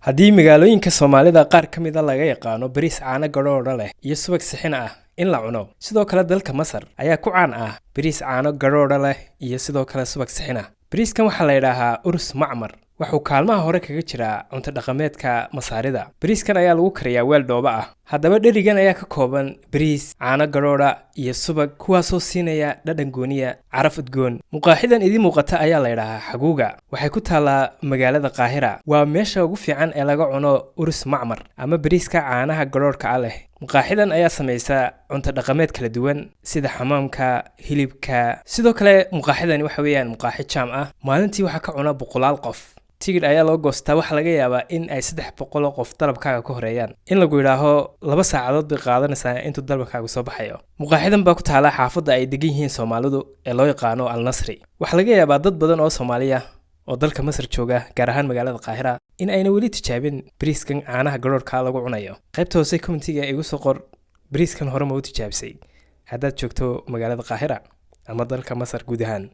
haddii magaalooyinka Soomaalida qaar ka mid ah laga yaqaano bariis caano garoodha leh iyo subag sixin ah in la cuno, sidoo kale dalka Masar ayaa ku caan ah bariis caano garoodha leh iyo sidoo kale subag sixin ah. Bariiskan waxaa la yiraahdaa urus macmar, wuxuu kaalmaha hore kaga jiraa cunto dhaqameedka Masaarida. Bariiskan ayaa lagu kariyaa weel dhoobo ah. Haddaba dherigan ayaa ka kooban bariis, caano garoodha iyo subag, kuwaasoo siinaya dhadhan gooniya, caraf udgoon. Muqaaxidan idin muuqata ayaa la yiraahdaa Xaguuga, waxay ku taalaa magaalada Qaahira. Waa meesha ugu fiican ee laga cuno urus macmar ama bariiska caanaha garoodhka ah leh. Muqaaxidan ayaa samaysa cunto dhaqameed kala duwan sida xamaamka, hilibka. Sidoo kale muqaaxidani waxa weeyaan muqaaxid jaam ah. Maalintii waxa ka cuna boqolaal qof. Tigidh ayaa loo goostaa, waxa laga yaabaa in ay 300 qof dalabkaaga ka horeeyaan. In lagu yiraahdo 2 saacadood bay qaadanaysaa intuu dalabkaagu soo baxayo. Muqaaxidan baa ku taala xaafadda ay degan yihiin Soomaalidu ee loo yaqaano Al Nasri. Waxa laga yaabaa dad badan oo Soomaaliya oo dalka Masar jooga, gaar ahaan magaalada Qaahira, in ayna weli tijaabin bariiskan caanaha garoodhka lagu cunayo. Qaybta hoose commentiga igu soo qor bariiskan hore ma u tijaabisay haddaad joogto magaalada Qaahira ama dalka Masar guud ahaan.